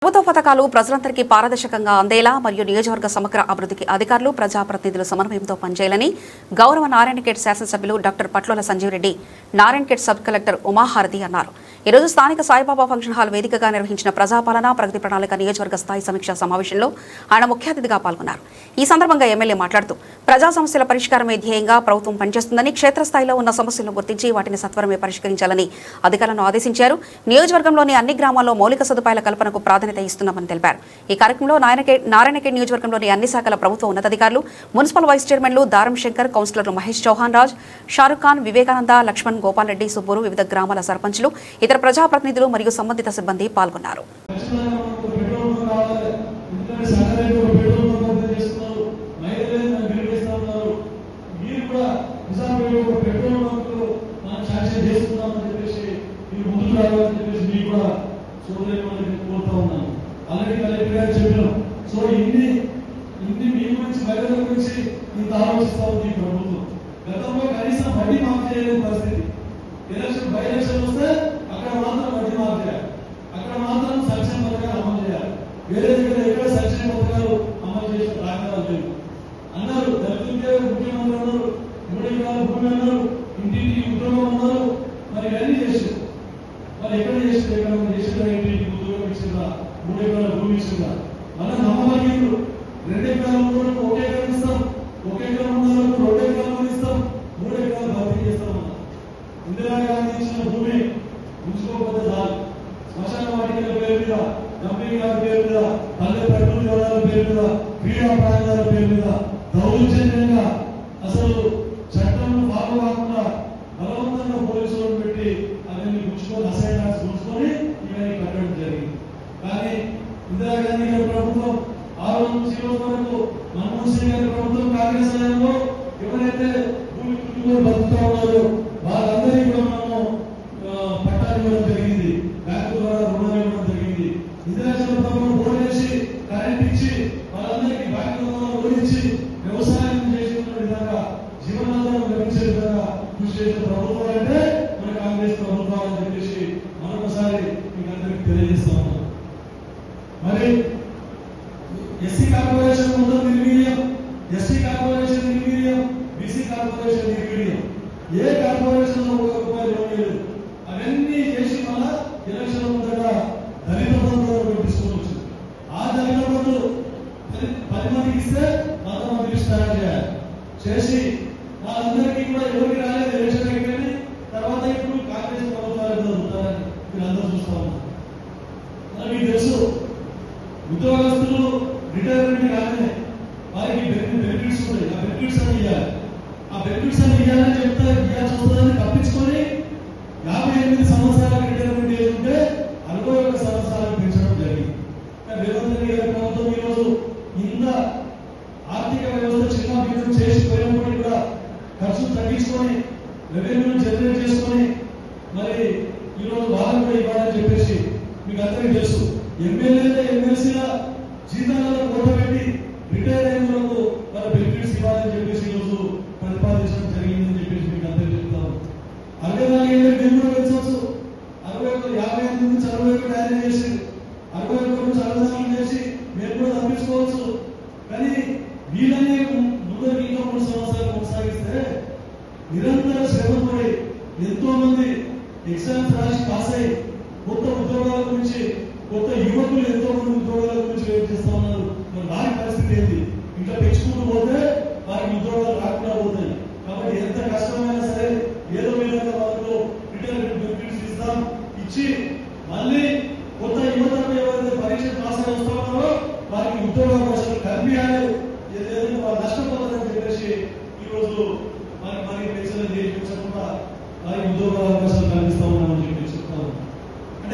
ప్రభుత్వ పథకాలు ప్రజలందరికీ పారదర్శకంగా అందేలా మరియు నియోజకవర్గ సమగ్ర అభివృద్ధికి అధికారులు ప్రజాప్రతినిధులు సమన్వయంతో పనిచేయాలని గౌరవ నారాయణఖేడ్ శాసనసభ్యులు doctor Patlola Sanjeev Reddy Narayankhed sub collector Umaharathi అన్నారు. ఈ రోజు స్థానిక సాయిబాబా ఫంక్షన్ హాల్ వేదికగా నిర్వహించిన ప్రజాపాలన ప్రగతి ప్రణాళిక నియోజకవర్గ స్థాయి సమీక్షా సమావేశంలో ఆయన ముఖ్య అతిథిగా పాల్గొన్నారు. ఈ సందర్భంగా ఎమ్మెల్యే మాట్లాడుతూ ప్రజా సమస్యల పరిష్కారమే ధ్యేయంగా ప్రభుత్వం పనిచేస్తుందని, క్షేత్రస్థాయిలో ఉన్న సమస్యలను గుర్తించి వాటిని సత్వరమే పరిష్కరించాలని అధికారులను ఆదేశించారు. నియోజకవర్గంలోని అన్ని గ్రామాల్లో మౌలిక సదుపాయాల కల్పనకు ప్రాధాన్యత ఇస్తున్నామని తెలిపారు. ఈ కార్యక్రమంలో నారాయణఖేడ్ నియోజకవర్గంలోని అన్ని శాఖల ప్రభుత్వ ఉన్నతాధికారులు, మున్సిపల్ వైస్ చైర్మన్లు దారం శంకర్, కౌన్సిలర్లు మహేష్ చౌహాన్ రాజ్, షారుఖ్ ఖాన్, వివేకానంద, లక్ష్మణ్, గోపాల్ రెడ్డి, సుబ్బూరు, వివిధ గ్రామాల సర్పంచ్లు, ఇతర ప్రజాప్రతినిధులు మరియు సంబంధిత సిబ్బంది పాల్గొన్నారు. గతంలో కనీసం వడ్డీ మాఫ్ చేయలేని పరిస్థితి. ఎలక్షన్ బై ఎలక్షన్ వస్తే అక్కడ మాత్రం వడ్డీ మాఫ్ చేయాలి, అక్కడ మాత్రం సంక్షేమ పథకాలు అమలు చేయాలి. వేరే దగ్గర ఎక్కడ సంక్షేమ పథకాలు అమలు చేసిన దాఖలాలు లేవు అన్నారు. దళితులకే ముఖ్యమంత్రి అన్నారు, 3 ఎకరాల భూమి అన్నారు, ఇంటింటికి ఉద్యోగం అన్నారు. మరి ఇవన్నీ చేశారు. మరి ఎక్కడ చేశారు? ఎక్కడ చేసిన ఇంటింటికి ఉద్యోగం ఇచ్చిందా? 3 ఎకరాల భూమి ఇచ్చిందా? మన నమ్మకం 2 ఎకరాల ఉన్నోళ్ళకు 1 ఎకరం ఇస్తాం, 1 ఎకరం ఉన్నోళ్ళకు 2 ఎకరాలు ఇస్తాం, 3 ఎకరాలు భర్తీ చేస్తామన్నారు. ఇందిరా గాంధీ ఇచ్చిన భూమి ఉంచుకోకపోతే చాలు. శ్మశాన వాటికల పేరు మీద, కంపెనీ గారి పేరు మీద, పల్లె ప్రకృతి వనాల పేరు మీద, క్రీడా ప్రాంతాల పేరు మీద దౌర్జన్యంగా అసలు చట్టం ఫాలో కాకుండా బలవంతంగా పోలీసులను పెట్టి అవన్నీ ఉంచుకొని అసైన్మెంట్స్ ఉంచుకొని ఇవన్నీ కట్టడం జరిగింది. కానీ ఇందిరా గాంధీ గారి ప్రభుత్వం ఆ రోజు నుంచి ఈ రోజు వరకు మన్మోహన్ సింగ్ గారి ప్రభుత్వం కాంగ్రెస్ హయాంలో ఎవరైతే భూమి కుటుంబాలు బతుకుతా ఉన్నారో వాళ్ళందరికీ కూడా మనము పట్టాలు ఇవ్వడం జరిగింది, బ్యాంకు ద్వారా రుణాలు ఇవ్వడం జరిగింది. ఇందిరాజల ప్రభుత్వం బోర్డు వేసి కరెంట్ ఇచ్చి వాళ్ళందరికీ బ్యాంకు ద్వారా ఓడించి వ్యవసాయం చేసుకున్న విధంగా జీవనాధారం లభించే విధంగా కృషి చేసిన ప్రభుత్వం అంటే మన కాంగ్రెస్ ప్రభుత్వం అని చెప్పేసి మరొకసారి మీకు అందరికీ తెలియజేస్తా ఉన్నాం. మరి ఎస్సీ కార్పొరేషన్ మొదలు నిర్వీర్యం, ఎస్టీ కార్పొరేషన్ నిర్వీర్యం, బీసీ కార్పొరేషన్ నిర్వీర్యం. ఏ కార్పొరేషన్ లో ₹1 లోన్ లేదు. అవన్నీ చేసి మళ్ళా ఎలక్షన్ ముందర దళిత బంధువులు తీసుకోవచ్చు. ఆ దళిత బంధువులు 10 మందికి ఇస్తే 100 మందికి స్టార్ట్ చేయాలి చేసి వాళ్ళందరికీ కూడా ఎవరికి రాలేదు ఎలక్షన్ అయిపోయింది. తర్వాత ఇప్పుడు కాంగ్రెస్ ప్రభుత్వాలు ఉంటారని వీళ్ళందరూ చూస్తా ఉన్నారు. మీకు తెలుసు, ఉద్యోగస్తులు రిటైర్మెంట్ కాగానే వారికి బెనిఫిట్స్ ఉంటాయి. ఆ బెనిఫిట్స్ అని ఇవ్వాలి. ఆ బెనిఫిట్స్ అని ఇవ్వాలని చెప్తే ఇవ్వాల్సి వస్తుందని తప్పించుకొని 58 సంవత్సరాలకు రిటైర్మెంట్ ఏజ్ ఉంటే 61 సంవత్సరాలకు పెంచడం జరిగింది. రేవంత్ రెడ్డి గారి ప్రభుత్వం ఈరోజు ఇంత ఆర్థిక వ్యవస్థ చిన్న బిల్లు చేసిపోయినప్పటికీ కూడా ఖర్చు తగ్గించుకొని రెవెన్యూ జనరేట్ చేసుకొని మరి ఈరోజు వాళ్ళని కూడా ఇవ్వాలని చెప్పేసి మీకు అందరికీ తెలుసు. ఎమ్మెల్యేల ఎమ్మెల్సీల జీతాలలో కూడబెట్టి రిటైర్ అయిన వరకు వాళ్ళ బెనిఫిట్స్ ఇవ్వాలని చెప్పేసి ఈరోజు ప్రతిపాదించడం జరిగిందని చెప్పేసి మీకు అందరికీ చెప్తాను. 64 ఏళ్ళు మేము కూడా పెంచవచ్చు. 55 నుంచి 61 యాడ్ చేసి 61 నుంచి 64 చేసి మేము కూడా తప్పించుకోవచ్చు. కానీ వీళ్ళనే ముందరికి ఇంకా 3 సంవత్సరాలు కొనసాగిస్తే నిరంతర శ్రమ పడి ఎంతో మంది ఎగ్జామ్స్ రాసి పాస్ అయ్యి కొత్త ఉద్యోగాల గురించి, కొత్త యువకులు ఎంతో మంది ఉద్యోగాల గురించి వెయిట్ చేస్తా ఉన్నారు. మరి వారి పరిస్థితి ఏంటి? ఇంకా పెంచుకుంటూ పోతే వారికి ఉద్యోగాలు రాకుండా పోతాయి. కాబట్టి ఎంత కష్టమైనా సరే ఏదో విధంగా వాళ్ళలో రిటైర్మెంట్ బెనిఫిట్స్ ఇస్తాం, ఇచ్చి మళ్ళీ కొత్త యువతకు ఎవరైతే పరీక్ష పాస్ అయి వస్తా ఉన్నారో వారికి ఉద్యోగ అవకాశాలు కల్పించాలి. ఏదైనా వాళ్ళు నష్టపోతారని చెప్పేసి ఈరోజు మరి పెన్షన్ చేయించకుండా వారికి ఉద్యోగ అవకాశాలు కల్పిస్తా ఉన్నామని చెప్పేసి